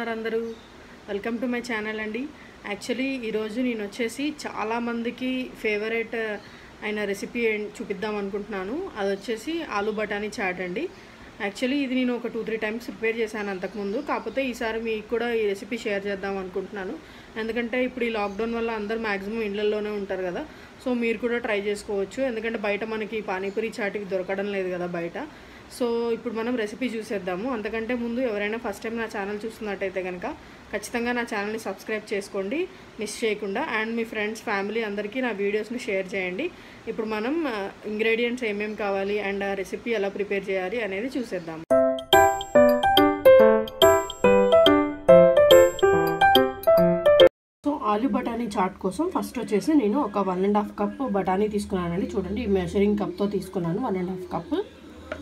ఉన్నారు అందరూ welcome to my channel అండి. యాక్చువల్లీ ఈరోజు నేను వచ్చేసి చాలామందికి ఫేవరెట్ అయిన రెసిపీ చూపిద్దాం అనుకుంటున్నాను. అది వచ్చేసి ఆలూ బఠానీ చాట్ అండి. యాక్చువల్లీ ఇది నేను ఒక 2-3 టైమ్స్ ప్రిపేర్ చేశాను అంతకుముందు. కాకపోతే ఈసారి మీకు కూడా ఈ రెసిపీ షేర్ చేద్దాం అనుకుంటున్నాను. ఎందుకంటే ఇప్పుడు ఈ లాక్డౌన్ వల్ల అందరూ మ్యాక్సిమం ఇళ్లలోనే ఉంటారు కదా, సో మీరు కూడా ట్రై చేసుకోవచ్చు. ఎందుకంటే బయట మనకి పానీపూరి చాట్కి దొరకడం లేదు కదా బయట. సో ఇప్పుడు మనం రెసిపీ చూసేద్దాము. అంతకంటే ముందు ఎవరైనా ఫస్ట్ టైం నా ఛానల్ చూస్తున్నట్టయితే కనుక ఖచ్చితంగా నా ఛానల్ని సబ్స్క్రైబ్ చేసుకోండి మిస్ చేయకుండా. అండ్ మీ ఫ్రెండ్స్ ఫ్యామిలీ అందరికీ నా వీడియోస్ని షేర్ చేయండి. ఇప్పుడు మనం ఇంగ్రీడియంట్స్ ఏమేమి కావాలి అండ్ ఆ రెసిపీ ఎలా ప్రిపేర్ చేయాలి అనేది చూసేద్దాము. సో ఆలూ బఠానీ చాట్ కోసం ఫస్ట్ వచ్చేసి నేను ఒక 1.5 కప్ బఠానీ తీసుకున్నానండి. చూడండి, ఈ మెజరింగ్ కప్తో తీసుకున్నాను 1.5 కప్.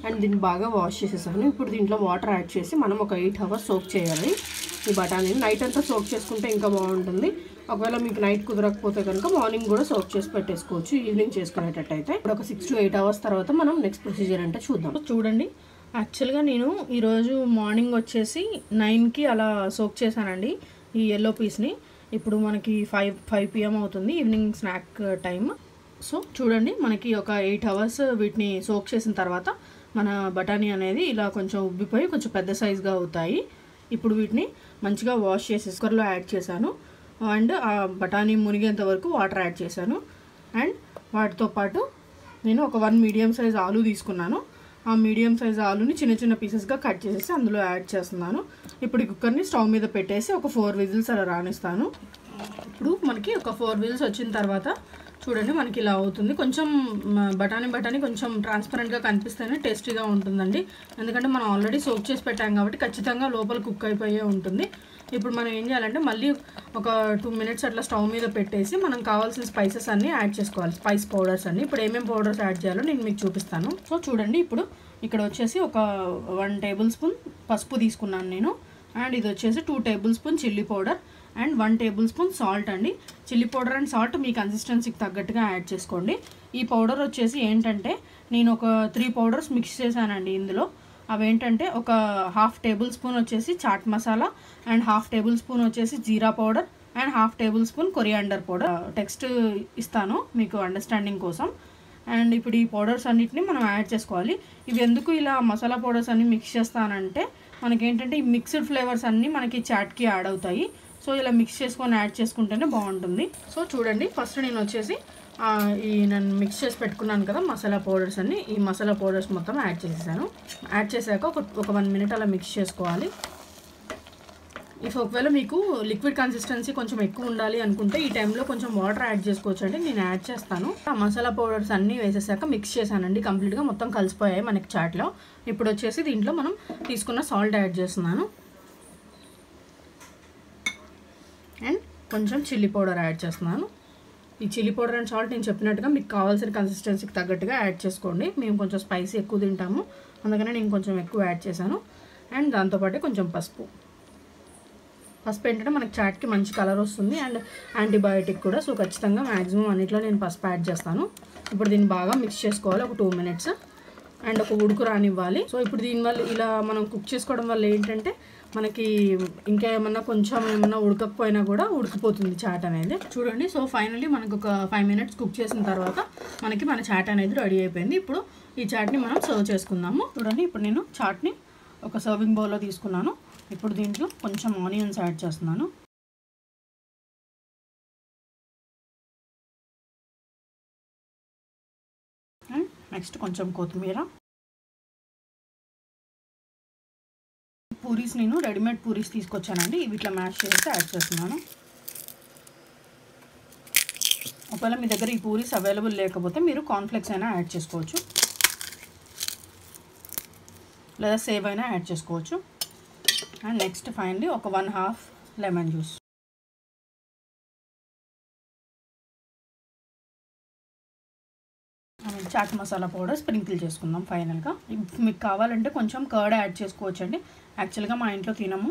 అండ్ దీన్ని బాగా వాష్ చేసేసాను. ఇప్పుడు దీంట్లో వాటర్ యాడ్ చేసి మనం ఒక 8 hours సోక్ చేయాలి. ఈ బఠానీని నైట్ అంతా సోక్ చేసుకుంటే ఇంకా బాగుంటుంది. ఒకవేళ మీకు నైట్ కుదరకపోతే కనుక మార్నింగ్ కూడా సోక్ చేసి పెట్టేసుకోవచ్చు, ఈవినింగ్ చేసుకునేటట్టయితే. ఇప్పుడు ఒక 6 to 8 hours తర్వాత మనం నెక్స్ట్ ప్రొసీజర్ అంటే చూద్దాం. చూడండి, యాక్చువల్గా నేను ఈరోజు మార్నింగ్ వచ్చేసి 9కి అలా సోక్ చేశానండి ఈ ఎల్లో పీస్ని. ఇప్పుడు మనకి 5 PM అవుతుంది, ఈవినింగ్ స్నాక్ టైం. సో చూడండి, మనకి ఒక 8 hours వీటిని సోక్ చేసిన తర్వాత మన బఠానీ అనేది ఇలా కొంచెం ఉబ్బిపోయి కొంచెం పెద్ద సైజ్గా అవుతాయి. ఇప్పుడు వీటిని మంచిగా వాష్ చేసి కుక్కర్లో యాడ్ చేశాను. అండ్ ఆ బఠానీ మునిగేంత వరకు వాటర్ యాడ్ చేశాను. అండ్ వాటితో పాటు నేను ఒక 1 మీడియం సైజ్ ఆలూ తీసుకున్నాను. ఆ మీడియం సైజ్ ఆలూని చిన్న చిన్న పీసెస్గా కట్ చేసేసి అందులో యాడ్ చేస్తున్నాను. ఇప్పుడు ఈ కుక్కర్ని స్టవ్ మీద పెట్టేసి ఒక 4 whistles అలా రానిస్తాను. ఇప్పుడు మనకి ఒక 4 whistles వచ్చిన తర్వాత చూడండి, మనకి ఇలా అవుతుంది. కొంచెం బఠానీ కొంచెం ట్రాన్స్పరెంట్గా కనిపిస్తేనే టేస్టీగా ఉంటుందండి. ఎందుకంటే మనం ఆల్రెడీ సోక్ చేసి పెట్టాం కాబట్టి ఖచ్చితంగా లోపల కుక్ అయిపోయే ఉంటుంది. ఇప్పుడు మనం ఏం చేయాలంటే మళ్ళీ ఒక 2 minutes అట్లా స్టవ్ మీద పెట్టేసి మనం కావాల్సిన స్పైసెస్ అన్నీ యాడ్ చేసుకోవాలి, స్పైస్ పౌడర్స్ అన్నీ. ఇప్పుడు ఏమేమి పౌడర్స్ యాడ్ చేయాలో నేను మీకు చూపిస్తాను. సో చూడండి, ఇప్పుడు ఇక్కడ వచ్చేసి ఒక 1 tablespoon పసుపు తీసుకున్నాను నేను. అండ్ ఇది వచ్చేసి 2 tablespoon chilli powder and 1 tablespoon salt అండి. చిల్లీ పౌడర్ అండ్ సాల్ట్ మీ కన్సిస్టెన్సీకి తగ్గట్టుగా యాడ్ చేసుకోండి. ఈ పౌడర్ వచ్చేసి ఏంటంటే నేను ఒక 3 పౌడర్స్ మిక్స్ చేశానండి ఇందులో. అవేంటంటే ఒక 1/2 tablespoon వచ్చేసి చాట్ మసాలా అండ్ 1/2 tablespoon వచ్చేసి jeera powder and 1/2 tablespoon coriander powder. Text ఇస్తాను మీకు అండర్స్టాండింగ్ కోసం. అండ్ ఇప్పుడు ఈ పౌడర్స్ అన్నిటిని మనం యాడ్ చేసుకోవాలి. ఇవి ఎందుకు ఇలా మసాలా పౌడర్స్ అన్ని మిక్స్ చేస్తానంటే మనకేంటంటే ఈ మిక్స్డ్ ఫ్లేవర్స్ అన్నీ మనకి చాట్కి యాడ్ అవుతాయి. సో ఇలా మిక్స్ చేసుకొని యాడ్ చేసుకుంటేనే బాగుంటుంది. సో చూడండి, ఫస్ట్ నేను వచ్చేసి నేను మిక్స్ చేసి పెట్టుకున్నాను కదా మసాలా పౌడర్స్ అన్ని, ఈ మసాలా పౌడర్స్ మొత్తం యాడ్ చేసేసాను. యాడ్ చేశాక ఒక 1 minute అలా మిక్స్ చేసుకోవాలి. ఒకవేళ మీకు లిక్విడ్ కన్సిస్టెన్సీ కొంచెం ఎక్కువ ఉండాలి అనుకుంటే ఈ టైంలో కొంచెం వాటర్ యాడ్ చేసుకోవచ్చు అండి. నేను యాడ్ చేస్తాను. ఆ మసాలా పౌడర్స్ అన్నీ వేసేసాక మిక్స్ చేశానండి. కంప్లీట్గా మొత్తం కలిసిపోయాయి మనకి చాట్లో. ఇప్పుడు వచ్చేసి దీంట్లో మనం తీసుకున్న సాల్ట్ యాడ్ చేస్తున్నాను. అండ్ కొంచెం చిల్లీ పౌడర్ యాడ్ చేస్తున్నాను. ఈ చిల్లీ పౌడర్ అండ్ సాల్ట్ నేను చెప్పినట్టుగా మీకు కావాల్సిన కన్సిస్టెన్సీకి తగ్గట్టుగా యాడ్ చేసుకోండి. మేము కొంచెం స్పైసీ ఎక్కువ తింటాము, అందుకనే నేను కొంచెం ఎక్కువ యాడ్ చేశాను. అండ్ దాంతోపాటు కొంచెం పసుపు ఏంటంటే మనకి చాట్కి మంచి కలర్ వస్తుంది అండ్ యాంటీబయాటిక్ కూడా. సో ఖచ్చితంగా మ్యాక్సిమం అన్నిట్లో నేను పసుపు యాడ్ చేస్తాను. ఇప్పుడు దీన్ని బాగా మిక్స్ చేసుకోవాలి ఒక 2 minutes అండ్ ఒక ఉడుకు రానివ్వాలి. సో ఇప్పుడు దీనివల్ల ఇలా మనం కుక్ చేసుకోవడం వల్ల ఏంటంటే మనకి ఇంకా ఏమన్నా ఉడకపోయినా కూడా ఉడికిపోతుంది చాట్ అనేది. చూడండి, సో ఫైనల్లీ మనకు ఒక 5 minutes కుక్ చేసిన తర్వాత మనకి మన చాట్ అనేది రెడీ అయిపోయింది. ఇప్పుడు ఈ చాట్ని మనం సర్వ్ చేసుకుందాము. చూడండి, ఇప్పుడు నేను చాట్ని ఒక సర్వింగ్ బౌల్లో తీసుకున్నాను. ఇప్పుడు దీంట్లో కొంచెం ఆనియన్స్ యాడ్ చేస్తున్నాను. అండ్ నెక్స్ట్ కొంచెం కొత్తిమీర. పూరీస్ నేను రెడీమేడ్ పూరీస్ తీసుకొచ్చానండి, వీటిలో మ్యాష్ చేసి యాడ్ చేస్తున్నాను. ఒకవేళ మీ దగ్గర ఈ పూరీస్ అవైలబుల్ లేకపోతే మీరు కార్న్ఫ్లెక్స్ అయినా యాడ్ చేసుకోవచ్చు, లేదా సేవ్ అయినా యాడ్ చేసుకోవచ్చు. అండ్ నెక్స్ట్ ఫైనల్లీ ఒక 1/2 lemon juice. Chaat masala powder sprinkle చేసుకుందాం ఫైనల్గా. మీకు కావాలంటే కొంచెం కర్డ్ యాడ్ చేసుకోవచ్చు అండి. యాక్చువల్గా మా ఇంట్లో తినము,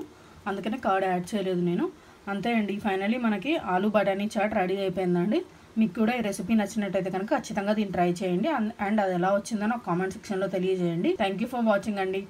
అందుకనే కర్డ్ యాడ్ చేయలేదు నేను. అంతే అండి, ఫైనల్లీ మనకి ఆలూ బఠానీ చాట్ రెడీ అయిపోయిందండి. మీకు కూడా ఈ రెసిపీ నచ్చినట్టయితే కనుక ఖచ్చితంగా దీన్ని ట్రై చేయండి. అండ్ అది ఎలా వచ్చిందో నాకు కామెంట్ సెక్షన్లో తెలియజేయండి. థ్యాంక్ యూ ఫర్ వాచింగ్ అండి.